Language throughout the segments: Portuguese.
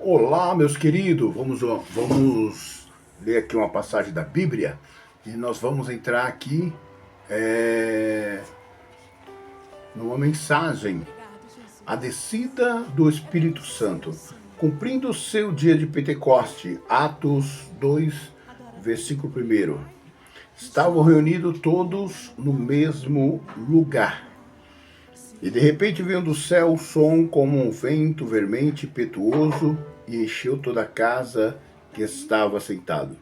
Olá, meus queridos. Vamos ler aqui uma passagem da Bíblia e nós vamos entrar aqui numa mensagem, a descida do Espírito Santo, cumprindo o seu dia de Pentecoste, Atos 2, versículo 1. Estavam reunidos todos no mesmo lugar. E de repente veio do céu o som como um vento vermente impetuoso e encheu toda a casa que estava sentado.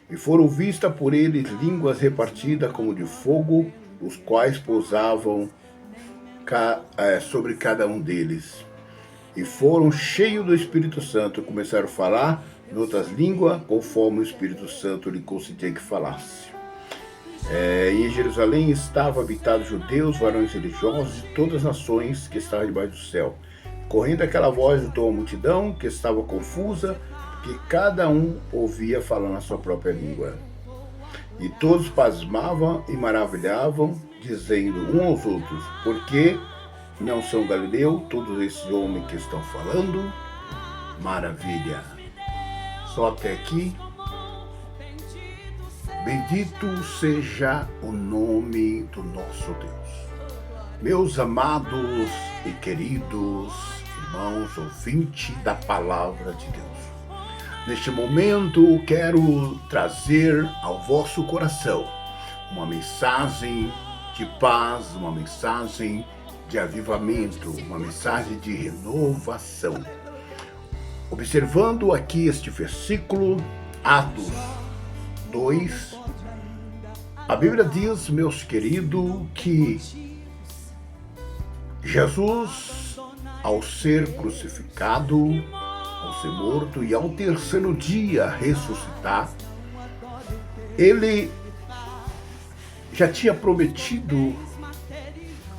E foram vistas por eles línguas repartidas como de fogo, os quais pousavam sobre cada um deles. E foram cheios do Espírito Santo e começaram a falar em outras línguas, conforme o Espírito Santo lhe concedia que falasse. Em Jerusalém estavam habitados judeus, varões religiosos de todas as nações que estavam debaixo do céu. Correndo aquela voz de toda a multidão, que estava confusa, que cada um ouvia falando a sua própria língua. E todos pasmavam e maravilhavam, dizendo uns aos outros: por que não são galileus todos esses homens que estão falando? Maravilha! Só até aqui. Bendito seja o nome do nosso Deus. Meus amados e queridos irmãos ouvintes da Palavra de Deus, neste momento quero trazer ao vosso coração uma mensagem de paz, uma mensagem de avivamento, uma mensagem de renovação. Observando aqui este versículo, Atos 2, a Bíblia diz, meus queridos, que Jesus, ao ser crucificado, ao ser morto e ao terceiro dia ressuscitar, ele já tinha prometido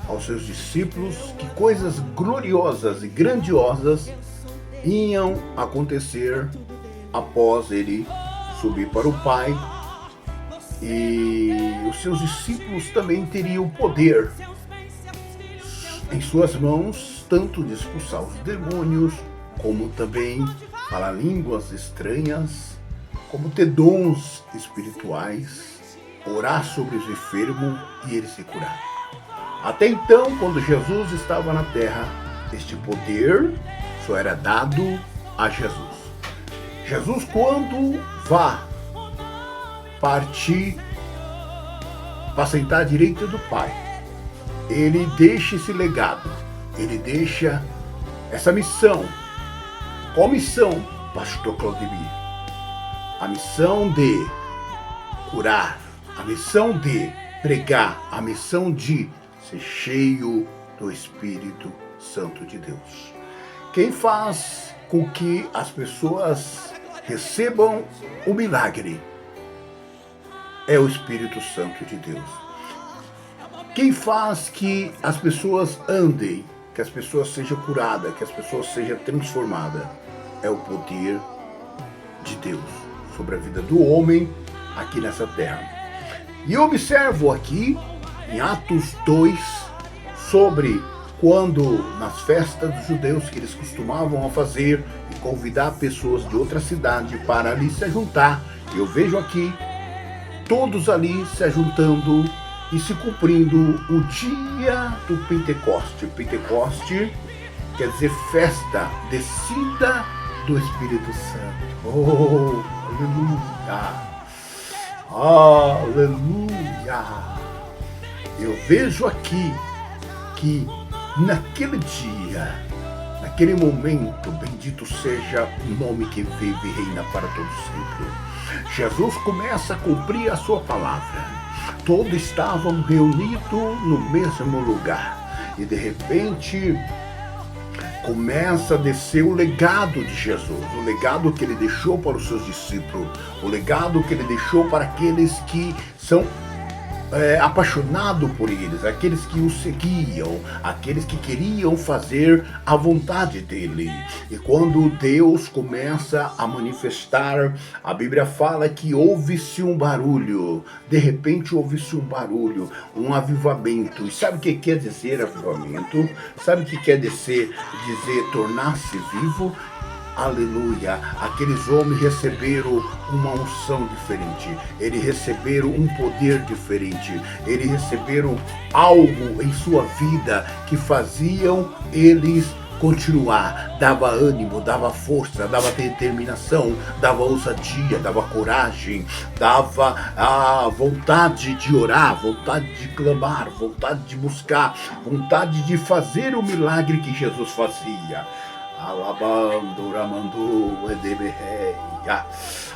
aos seus discípulos que coisas gloriosas e grandiosas iam acontecer após ele subir para o Pai, e os seus discípulos também teriam poder em suas mãos, tanto de expulsar os demônios, como também falar línguas estranhas, como ter dons espirituais, orar sobre os enfermos e eles se curar. Até então, quando Jesus estava na terra, este poder só era dado a Jesus. Jesus, quando vá partir para sentar à direita do Pai, ele deixa esse legado, ele deixa essa missão. Qual missão, pastor Claudemir? A missão de curar, a missão de pregar, a missão de ser cheio do Espírito Santo de Deus. Quem faz com que as pessoas recebam o milagre é o Espírito Santo de Deus. Quem faz que as pessoas andem, que as pessoas sejam curadas, que as pessoas sejam transformadas, é o poder de Deus sobre a vida do homem aqui nessa terra. E eu observo aqui em Atos 2 sobre quando nas festas dos judeus que eles costumavam fazer e convidar pessoas de outra cidade para ali se juntar. Eu vejo aqui todos ali se juntando e se cumprindo o dia do Pentecoste. Pentecoste quer dizer festa, descida do Espírito Santo. Oh, aleluia! Aleluia! Eu vejo aqui que naquele dia, naquele momento, bendito seja o nome que vive e reina para todo sempre. Jesus começa a cumprir a sua palavra. Todos estavam reunidos no mesmo lugar. E de repente começa a descer o legado de Jesus, o legado que ele deixou para os seus discípulos, o legado que ele deixou para aqueles que são apaixonados por eles, aqueles que o seguiam, aqueles que queriam fazer a vontade dele. E quando Deus começa a manifestar, a Bíblia fala que houve-se um barulho, de repente houve-se um barulho, um avivamento. E sabe o que quer dizer avivamento? Sabe o que quer dizer tornar-se vivo? aleluia, aqueles homens receberam uma unção diferente, eles receberam um poder diferente, eles receberam algo em sua vida que faziam eles continuar, dava ânimo, dava força, dava determinação, dava ousadia, dava coragem, dava a vontade de orar, vontade de clamar, vontade de buscar, vontade de fazer o milagre que Jesus fazia. Alabando, Ramando, Edeberreia.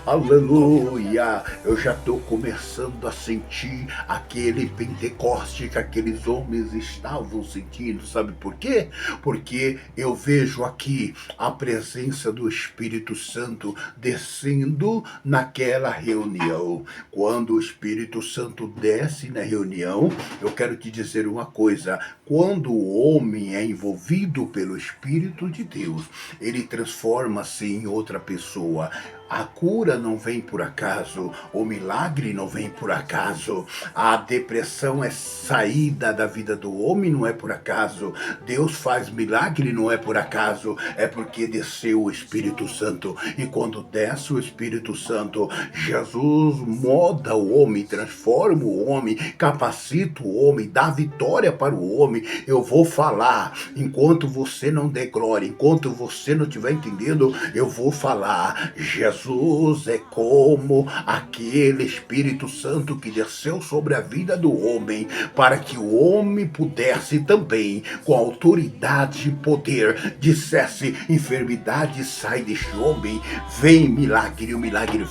Aleluia, eu já estou começando a sentir aquele Pentecoste que aqueles homens estavam sentindo, sabe por quê? Porque eu vejo aqui a presença do Espírito Santo descendo naquela reunião. Quando o Espírito Santo desce na reunião, eu quero te dizer uma coisa, quando o homem é envolvido pelo Espírito de Deus, ele transforma-se em outra pessoa. A cura não vem por acaso, o milagre não vem por acaso, a depressão é saída da vida do homem, não é por acaso, Deus faz milagre, não é por acaso, é porque desceu o Espírito Santo, e quando desce o Espírito Santo, Jesus moda o homem, transforma o homem, capacita o homem, dá vitória para o homem. Eu vou falar, enquanto você não der glória, enquanto você não estiver entendendo, eu vou falar. Jesus é como aquele Espírito Santo que desceu sobre a vida do homem, para que o homem pudesse também, com autoridade e poder, dissesse: enfermidade sai deste homem, vem milagre, o milagre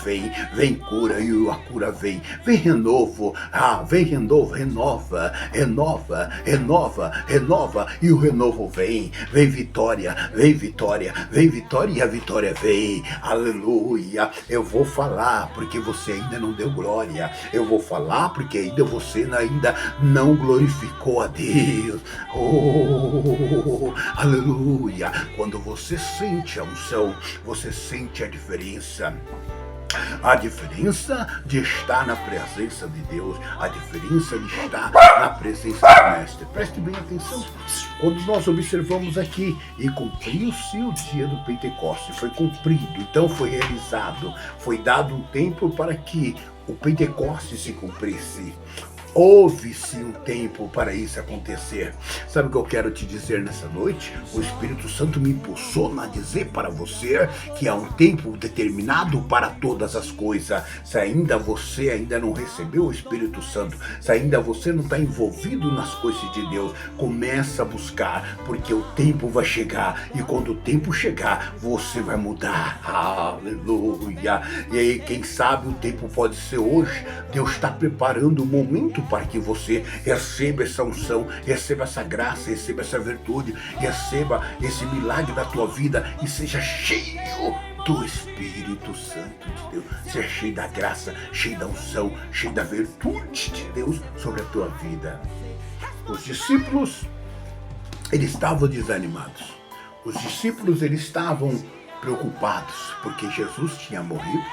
vem cura e a cura vem renovo, vem renovo, renova, e o renovo vem vitória, e a vitória vem, aleluia. Eu vou falar porque você ainda não deu glória, eu vou falar porque ainda você ainda não glorificou a Deus, aleluia. Quando você sente a unção, você sente a diferença de estar na presença de Deus, a diferença de estar na presença do Mestre. Preste bem atenção, quando nós observamos aqui, e cumpriu-se o dia do Pentecoste, foi cumprido, então foi realizado, foi dado um tempo para que o Pentecoste se cumprisse. Houve-se um tempo para isso acontecer. Sabe o que eu quero te dizer nessa noite? O Espírito Santo me impulsou a dizer para você que há um tempo determinado para todas as coisas. Se ainda você ainda não recebeu o Espírito Santo, se ainda você não está envolvido nas coisas de Deus, começa a buscar, porque o tempo vai chegar, e quando o tempo chegar, você vai mudar. Aleluia! E aí, quem sabe o tempo pode ser hoje. Deus está preparando o momento para que você receba essa unção, receba essa graça, receba essa virtude, receba esse milagre da tua vida e seja cheio do Espírito Santo de Deus. Seja cheio da graça, cheio da unção, cheio da virtude de Deus sobre a tua vida. Os discípulos, eles estavam desanimados. Os discípulos, eles estavam preocupados porque Jesus tinha morrido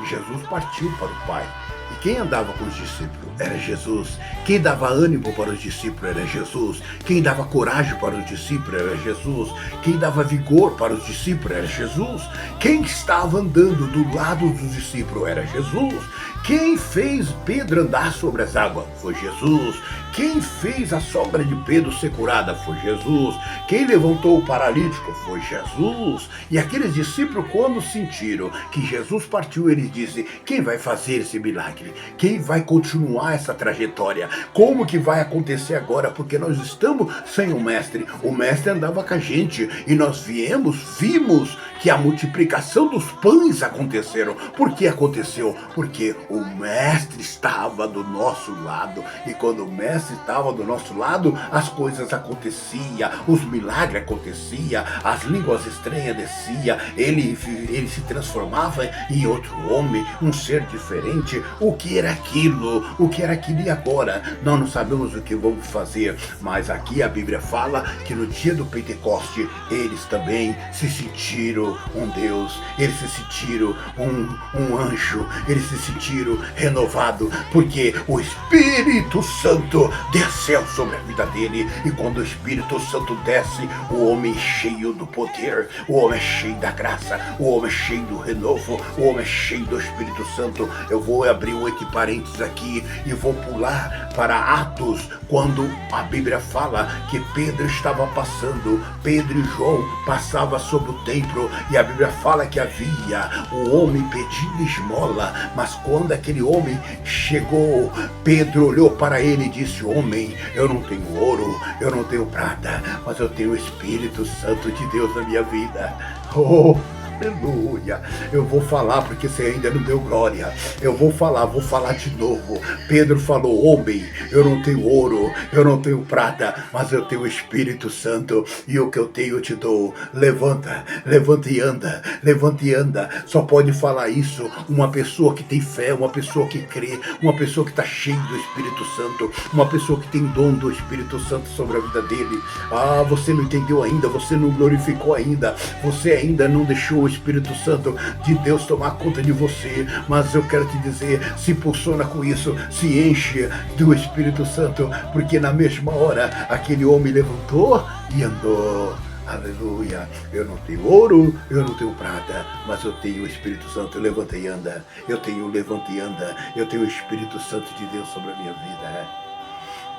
e Jesus partiu para o Pai. E quem andava com os discípulos era Jesus. Quem dava ânimo para os discípulos era Jesus. Quem dava coragem para os discípulos era Jesus. Quem dava vigor para os discípulos era Jesus. Quem estava andando do lado dos discípulos era Jesus. Quem fez Pedro andar sobre as águas foi Jesus. Quem fez a sogra de Pedro ser curada foi Jesus. Quem levantou o paralítico foi Jesus. E aqueles discípulos, quando sentiram que Jesus partiu, eles dizem: quem vai fazer esse milagre? Quem vai continuar essa trajetória? Como que vai acontecer agora? Porque nós estamos sem o Mestre. O Mestre andava com a gente e nós vimos que a multiplicação dos pães aconteceram. Por que aconteceu? Porque o Mestre estava do nosso lado. E quando o Mestre estava do nosso lado, as coisas aconteciam, os milagres aconteciam, as línguas estranhas desciam, ele se transformava em outro homem, um ser diferente. O que era aquilo? O que era aquilo? E agora? Nós não sabemos o que vamos fazer, mas aqui a Bíblia fala que no dia do Pentecoste, eles também se sentiram sentiram um Deus, eles se sentiram um anjo, eles se sentiram renovados, porque o Espírito Santo desceu sobre a vida dele, e quando o Espírito Santo desce, o homem é cheio do poder, o homem é cheio da graça, o homem é cheio do renovo, o homem é cheio do Espírito Santo. Eu vou abrir um entre parênteses aqui e vou pular para Atos, quando a Bíblia fala que Pedro estava passando, Pedro e João passavam sobre o templo, e a Bíblia fala que havia um homem pedindo esmola, mas quando aquele homem chegou, Pedro olhou para ele e disse: homem, eu não tenho ouro, eu não tenho prata, mas eu tenho o Espírito Santo de Deus na minha vida. Oh, aleluia. Eu vou falar porque você ainda não deu glória. Eu vou falar de novo. Pedro falou: homem, eu não tenho ouro, eu não tenho prata, mas eu tenho o Espírito Santo, e o que eu tenho eu te dou. Levanta, levanta e anda, levanta e anda. Só pode falar isso uma pessoa que tem fé, uma pessoa que crê, uma pessoa que está cheia do Espírito Santo, uma pessoa que tem dom do Espírito Santo sobre a vida dele. Ah, você não entendeu ainda, você não glorificou ainda, você ainda não deixou o Espírito Santo de Deus tomar conta de você, mas eu quero te dizer, se impulsiona com isso, se enche do Espírito Santo, porque na mesma hora aquele homem levantou e andou. Aleluia. Eu não tenho ouro, eu não tenho prata, mas eu tenho o Espírito Santo. Levanta e anda. Eu tenho levanta e anda. Eu tenho o Espírito Santo de Deus sobre a minha vida.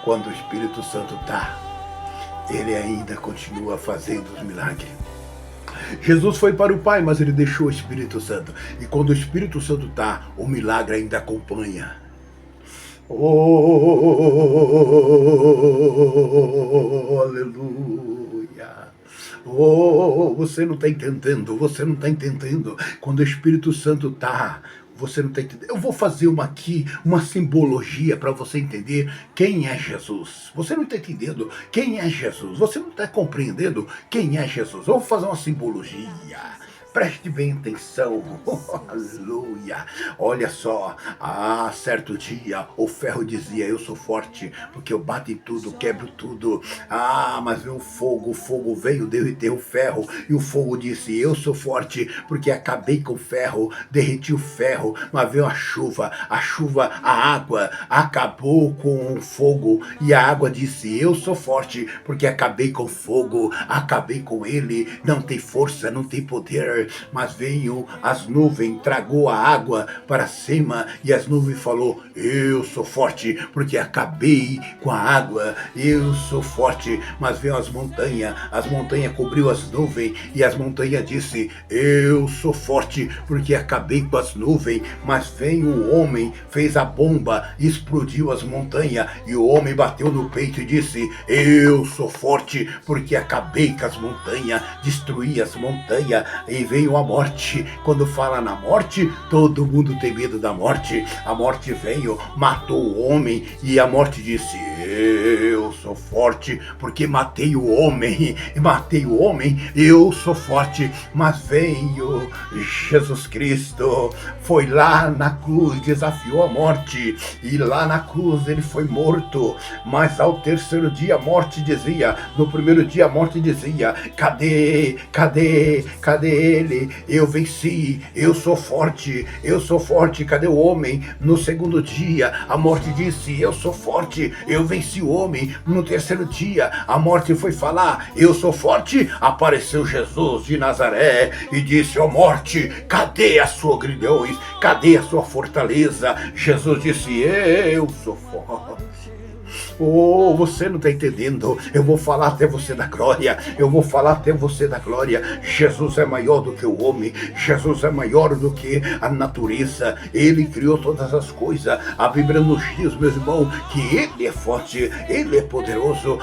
Quando o Espírito Santo está, ele ainda continua fazendo os milagres. Jesus foi para o Pai, mas ele deixou o Espírito Santo. E quando o Espírito Santo está, o milagre ainda acompanha. Oh, aleluia. Oh, você não está entendendo, você não está entendendo. Quando o Espírito Santo está, você não está entendendo. Eu vou fazer uma simbologia para você entender quem é Jesus. Você não está entendendo quem é Jesus. Você não está compreendendo quem é Jesus. Eu vou fazer uma simbologia. Preste bem atenção. Aleluia. Olha só. Certo dia o ferro dizia: eu sou forte, porque eu bato em tudo, quebro tudo. Mas veio o fogo veio derreter o ferro, e o fogo disse: eu sou forte, porque acabei com o ferro, derreti o ferro. Mas veio a chuva, a água acabou com o fogo, e a água disse: eu sou forte, porque acabei com o fogo, acabei com ele, não tem força, não tem poder. Mas veio as nuvens, tragou a água para cima, e as nuvens falou: eu sou forte, porque acabei com a água, eu sou forte. Mas veio as montanhas cobriu as nuvens, e as montanhas disse: eu sou forte, porque acabei com as nuvens. Mas veio o homem, fez a bomba, explodiu as montanhas, e o homem bateu no peito e disse: eu sou forte, porque acabei com as montanhas, destruí as montanhas. E veio a morte. Quando fala na morte, todo mundo tem medo da morte. A morte veio, matou o homem, e a morte disse: eu sou forte, porque matei o homem, eu sou forte. Mas veio Jesus Cristo, foi lá na cruz, desafiou a morte, e lá na cruz ele foi morto. Mas ao terceiro dia a morte dizia, no primeiro dia a morte dizia: cadê ele? Eu venci, eu sou forte, cadê o homem? No segundo dia a morte disse: eu sou forte, eu venci o homem. No terceiro dia a morte foi falar: eu sou forte. Apareceu Jesus de Nazaré e disse: ó morte, cadê a sua grilhões? Cadê a sua fortaleza? Jesus disse: eu sou forte. Oh, você não está entendendo. Eu vou falar até você da glória. Jesus é maior do que o homem. Jesus é maior do que a natureza. Ele criou todas as coisas. A Bíblia nos diz, meus irmãos, que Ele é forte, Ele é poderoso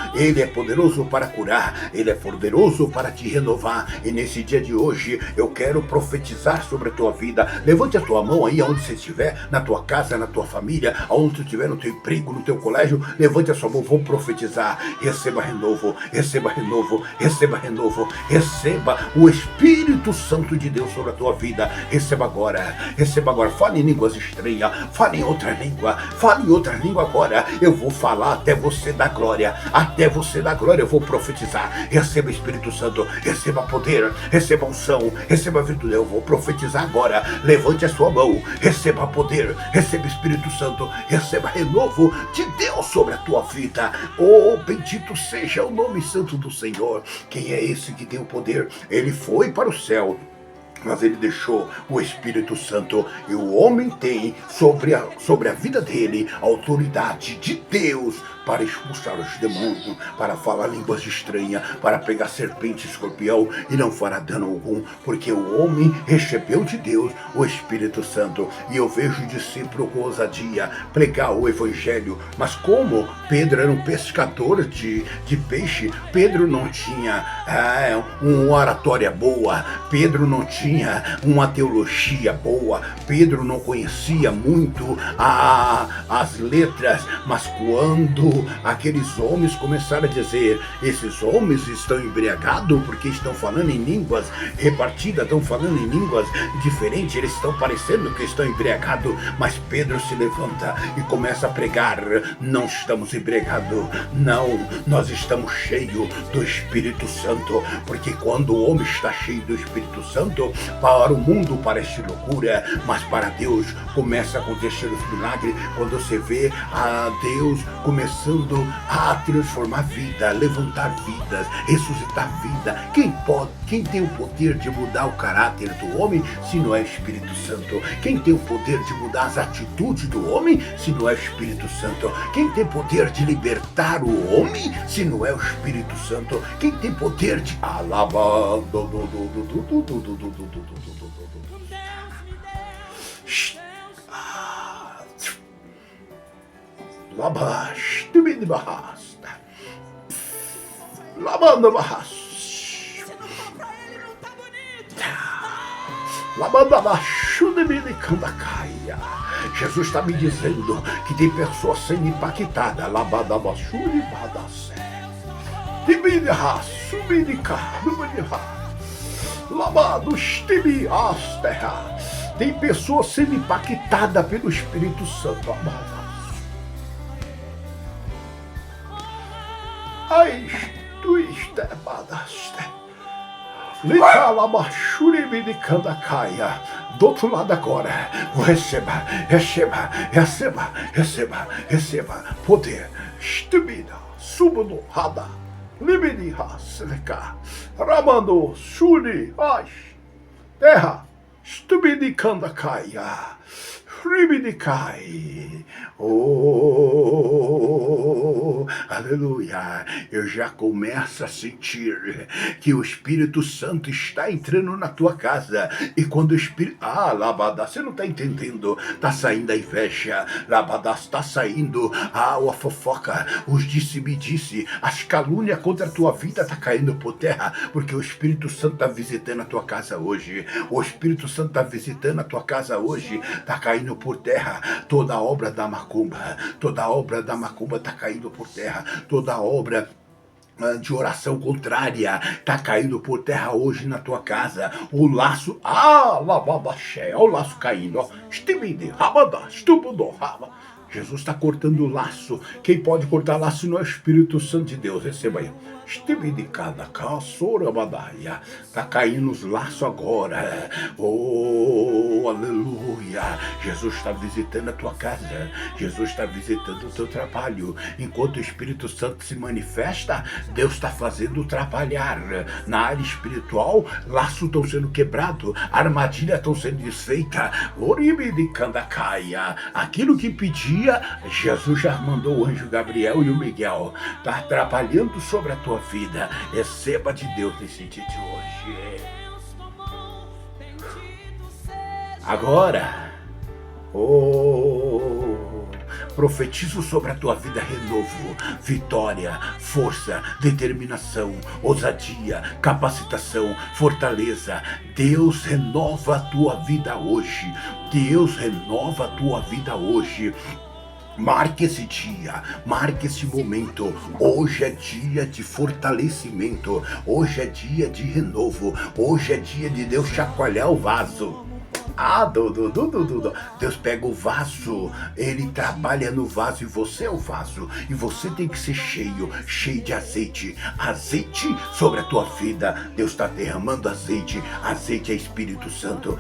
para curar, Ele é poderoso para te renovar. E nesse dia de hoje eu quero profetizar sobre a tua vida. Levante a tua mão aí onde você estiver, na tua casa, na tua família, aonde tu estiver, no teu emprego, no teu colégio. Levante Levante a sua mão, vou profetizar. Receba renovo, receba renovo, receba renovo. Receba o Espírito Santo de Deus sobre a tua vida. Receba agora, receba agora. Fale em línguas estranhas, fale em outra língua, fale em outra língua agora. Eu vou falar até você dar glória, até você dar glória eu vou profetizar. Receba Espírito Santo, receba poder, receba unção, receba virtude. Eu vou profetizar agora. Levante a sua mão, receba poder, receba Espírito Santo, receba renovo de Deus sobre a tua vida. Oh, bendito seja o nome santo do Senhor. Quem é esse que tem o poder? Ele foi para o céu, mas ele deixou o Espírito Santo, e o homem tem sobre a vida dele a autoridade de Deus para expulsar os demônios, para falar línguas estranhas, para pegar serpente e escorpião, e não fará dano algum, porque o homem recebeu de Deus o Espírito Santo. E eu vejo discípulo com ousadia pregar o evangelho, mas como Pedro era um pescador de peixe, Pedro não tinha uma oratória boa, Pedro não tinha uma teologia boa, Pedro não conhecia muito as letras, mas quando aqueles homens começaram a dizer, esses homens estão embriagados porque estão falando em línguas repartidas, estão falando em línguas diferentes, eles estão parecendo que estão embriagados, mas Pedro se levanta e começa a pregar, não estamos embriagados, não, nós estamos cheios do Espírito Santo, porque quando o homem está cheio do Espírito Santo, para o mundo parece loucura, mas para Deus começa a acontecer os milagres, quando você vê a Deus começando a transformar vida, levantar vidas, ressuscitar vida. Quem tem o poder de mudar o caráter do homem, se não é o Espírito Santo? Quem tem o poder de mudar as atitudes do homem, se não é o Espírito Santo? Quem tem poder de libertar o homem, se não é o Espírito Santo? Quem tem poder de alabar? Labash, tibidi bahasta. Labanda bahas. Labanda bashu tibidi kandacaia. Jesus está me dizendo que tem pessoas sendo impactadas. Labanda bashu e badacé. Tibidi has, subidi cá, tibidi has. Labado stibi asterra. Tem pessoas sendo impactadas pelo Espírito Santo, amado. Ai, tu estebadaste. Licalabachuribi de Candacaia. Do outro lado agora, receba, receba, receba, receba, receba poder. Estubida, subuno, rada, libidi, hasleca, ramando, suri, ai, terra, estubidi, Candacaia. Oh, aleluia. Eu já começo a sentir que o Espírito Santo está entrando na tua casa. E quando o Espírito... Labadá, você não está entendendo. Está saindo a inveja. Labadá, está saindo a fofoca. Os disse-me-disse. As calúnias contra a tua vida está caindo por terra. Porque o Espírito Santo está visitando a tua casa hoje. O Espírito Santo está visitando a tua casa hoje. Está caindo por terra toda a obra da macumba, toda a obra da macumba está caindo por terra, toda a obra de oração contrária está caindo por terra hoje na tua casa. O laço, lababaxé, o laço caindo, ó, estimide, rabadá, estubudo, raba. Jesus está cortando o laço. Quem pode cortar laço não é o Espírito Santo de Deus. Receba aí. Está caindo os laços agora. Oh, aleluia. Jesus está visitando a tua casa. Jesus está visitando o teu trabalho. Enquanto o Espírito Santo se manifesta, Deus está fazendo trabalhar. Na área espiritual, laços estão sendo quebrados, armadilhas estão sendo desfeitas. Aquilo que pedia, Jesus já mandou o anjo Gabriel e o Miguel. Está trabalhando sobre a tua vida. Receba de Deus nesse dia de hoje. Agora, profetizo sobre a tua vida renovo, vitória, força, determinação, ousadia, capacitação, fortaleza. Deus renova a tua vida hoje. Deus renova a tua vida hoje. Marque esse dia, marque esse momento. Hoje é dia de fortalecimento, hoje é dia de renovo, hoje é dia de Deus chacoalhar o vaso. Deus pega o vaso, ele trabalha no vaso e você é o vaso. E você tem que ser cheio de azeite. Azeite sobre a tua vida. Deus está derramando azeite. Azeite é Espírito Santo.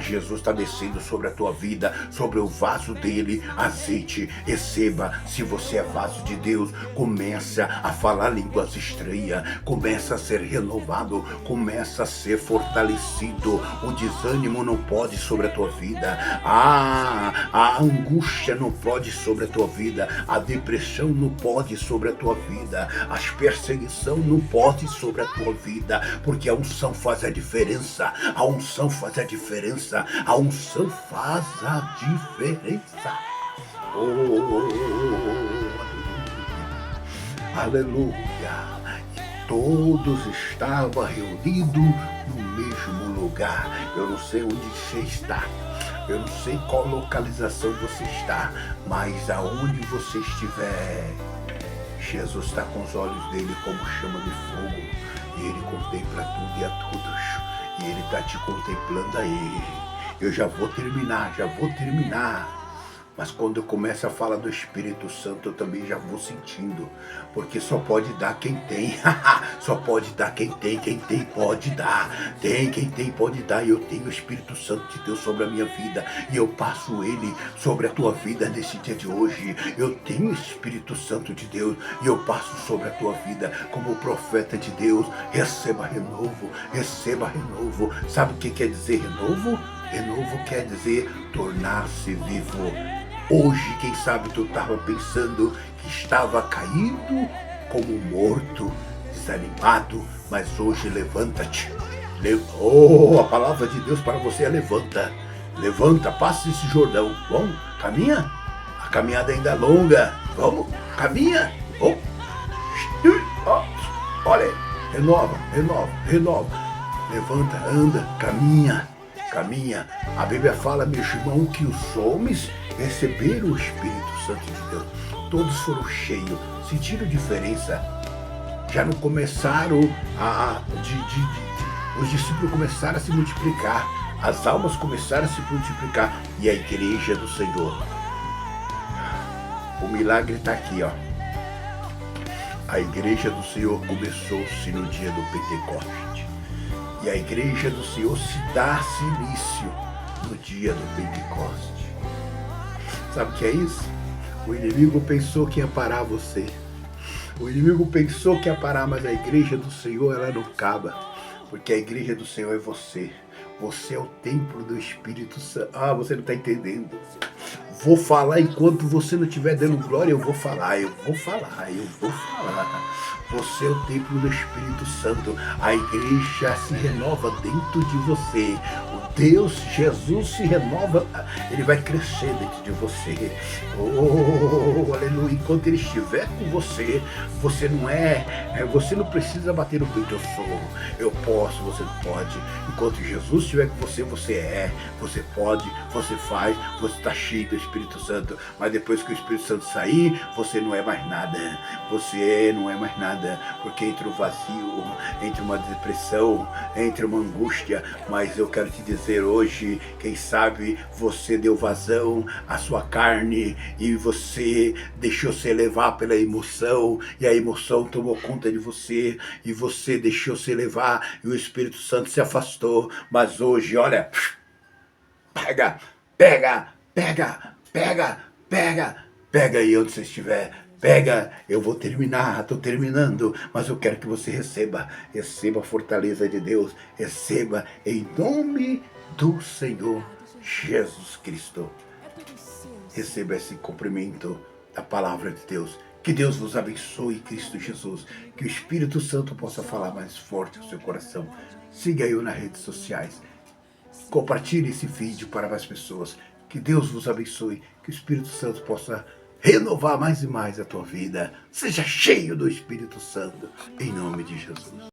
Jesus está descendo sobre a tua vida, sobre o vaso dele. Azeite, receba. Se você é vaso de Deus, começa a falar línguas estranhas. Começa a ser renovado. Começa a ser fortalecido. O desânimo não pode sobre a tua vida, a angústia não pode sobre a tua vida, a depressão não pode sobre a tua vida, as perseguições não pode sobre a tua vida, porque a unção faz a diferença, a unção faz a diferença, a unção faz a diferença. Aleluia. Todos estavam reunidos no mesmo lugar. Eu não sei onde você está, eu não sei qual localização você está, mas aonde você estiver, Jesus está com os olhos dele como chama de fogo, e ele contempla tudo e a todos, e ele está te contemplando aí. Eu já vou terminar. Mas quando eu começo a falar do Espírito Santo, eu também já vou sentindo. Porque só pode dar quem tem. Só pode dar quem tem pode dar. Quem tem pode dar. E eu tenho o Espírito Santo de Deus sobre a minha vida. E eu passo ele sobre a tua vida nesse dia de hoje. Eu tenho o Espírito Santo de Deus. E eu passo sobre a tua vida como profeta de Deus. Receba renovo. Receba renovo. Sabe o que quer dizer renovo? Renovo quer dizer tornar-se vivo. Hoje, quem sabe tu estava pensando que estava caído como morto, desanimado, mas hoje levanta-te. A palavra de Deus para você é levanta. Levanta, passa esse Jordão. Vamos, caminha. A caminhada ainda é longa. Vamos, caminha. Olha, renova. Levanta, anda, caminha. A Bíblia fala, meu irmão, que os homens receberam o Espírito Santo de Deus. Todos foram cheios, sentiram diferença. Já não começaram os discípulos começaram a se multiplicar. As almas começaram a se multiplicar. E a igreja do Senhor. O milagre está aqui, ó. A igreja do Senhor começou-se no dia do Pentecoste. E a igreja do Senhor se dá-se início no dia do Pentecoste. Sabe o que é isso? O inimigo pensou que ia parar você. O inimigo pensou que ia parar, mas a igreja do Senhor, ela não acaba. Porque a igreja do Senhor é você. Você é o templo do Espírito Santo. Você não está entendendo. Vou falar enquanto você não estiver dando glória, eu vou falar. Você é o templo do Espírito Santo. A igreja se renova dentro de você. O Deus, Jesus se renova. Ele vai crescer dentro de você. Aleluia. Enquanto ele estiver com você, você não precisa bater no peito. Eu sou, eu posso, você não pode. Enquanto Jesus estiver com você, você pode, você faz, você está cheio do Espírito Santo. Mas depois que o Espírito Santo sair, você não é mais nada. Você não é mais nada. Porque entra o vazio, entra uma depressão, entra uma angústia. Mas eu quero te dizer hoje, quem sabe você deu vazão à sua carne e você deixou se levar pela emoção, e a emoção tomou conta de você, e você deixou se levar, e o Espírito Santo se afastou. Mas hoje, olha, pega aí onde você estiver. Pega, eu vou terminar, estou terminando, mas eu quero que você receba a fortaleza de Deus, receba em nome do Senhor Jesus Cristo. Receba esse cumprimento da palavra de Deus. Que Deus vos abençoe, Cristo Jesus. Que o Espírito Santo possa falar mais forte ao seu coração. Siga eu nas redes sociais. Compartilhe esse vídeo para mais pessoas. Que Deus vos abençoe. Que o Espírito Santo possa renovar mais e mais a tua vida. Seja cheio do Espírito Santo, em nome de Jesus.